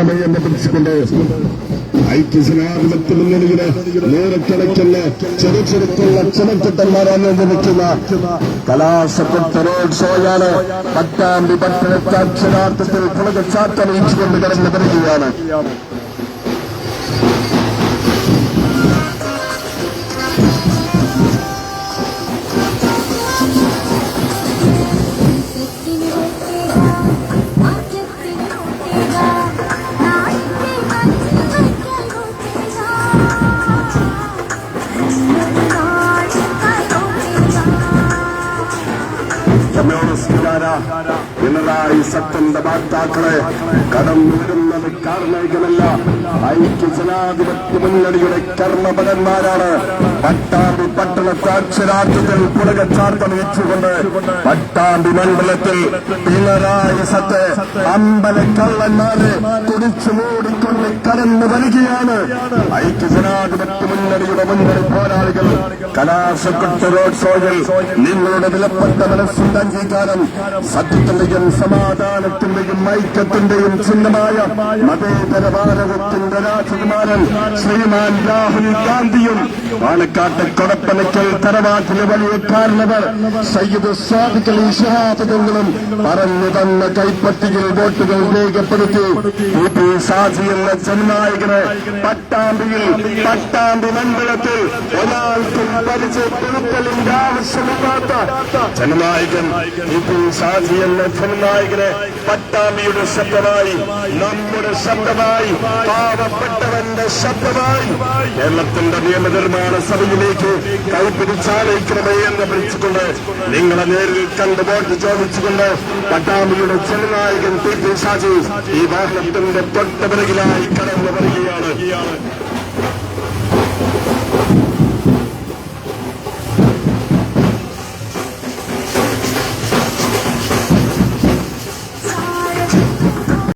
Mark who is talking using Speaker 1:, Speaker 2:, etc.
Speaker 1: എന്ന് പിടിച്ചുകൊണ്ട് ഐക്യജനാധിപത്യ മുന്നണിയിലെ നൂറുകണക്കിന് ചെറുചെറുക്കുള്ള ചുമക്കെട്ടന്മാരാണ് നിർമ്മിക്കുന്ന കലാശപ്പെട്ട റോഡ് ഷോയാണ് പട്ടാമ്പി പട്ടണത്തെ അക്ഷരാർത്ഥത്തിൽ പുളകച്ചാട്ടമയിച്ചുകൊണ്ട് കടന്നു വരികയാണ്. പിണറായി സത്യന്റെ വാർത്താക്കളെ കടന്നു വരുന്നത് കാർമികമല്ല, ഐക്യജനാധിപത്യ മുന്നണിയുടെ കർമ്മപരന്മാരാണ്. പട്ടാമ്പി പട്ടണത്തെ അക്ഷരാർത്ഥത്തിൽ പുളകച്ചാട്ടം വെച്ചുകൊണ്ട് പട്ടാമ്പി മണ്ഡലത്തിൽ പിണറായി സത്ത് അമ്പലക്കള്ളന്മാരെ കുടിച്ചു മൂടിക്കൊണ്ട് കടന്നു വരികയാണ്. ഐക്യജനാധിപത്യ മുന്നണിയുടെ മുന്നണി പോരാളികൾ കലാശക്കൊട്ട റോഡ് ഷോയിൽ നിങ്ങളുടെ വിലപ്പെട്ട മനസ്സിന്റെ അംഗീകാരം സത്യത്തിന്റെയും സമാധാനത്തിന്റെയും ഐക്യത്തിന്റെയും ചിഹ്നമായ മതേതര ഭാരതത്തിന്റെ രാജകുമാരൻ ശ്രീമാൻ രാഹുൽ ഗാന്ധിയും പാലക്കാട്ട് കൊടപ്പനയ്ക്കൽ തറവാട്ടിലെ വലിയ കാരണവർ സയ്യിദ് സാദിഖ് അലി ശിഹാബ് തങ്ങളും പറഞ്ഞു തന്ന കൈപ്പത്തിയിൽ വോട്ടുകൾ രേഖപ്പെടുത്തി പി സാജി എന്ന ജനനായകനെ പട്ടാമ്പി മണ്ഡലത്തിൽ ഒരാൾക്കും പരിചയപ്പെടുത്തലിന്റെ ആവശ്യമില്ലാത്ത ജനനായകൻ പി സാജി എന്ന ജനനായകനെ പട്ടാമ്പിയുടെ ശബ്ദമായി, നമ്മുടെ ശബ്ദമായി, പാവപ്പെട്ടവന്റെ ശബ്ദമായി കേരളത്തിന്റെ നിയമനിർമ്മാണ സഭയിലേക്ക് കൈപ്പിടിച്ചാലയിക്കണമേ എന്ന് വിളിച്ചുകൊണ്ട് നിങ്ങളെ നേരിൽ കണ്ട് വോട്ട് ചോദിച്ചുകൊണ്ട് പട്ടാമ്പിയുടെ ജനനായകൻ പി സാജി ഈ വാഹനത്തിന്റെ തൊട്ടപിറകിലായി കടന്നു വരികയാണ്.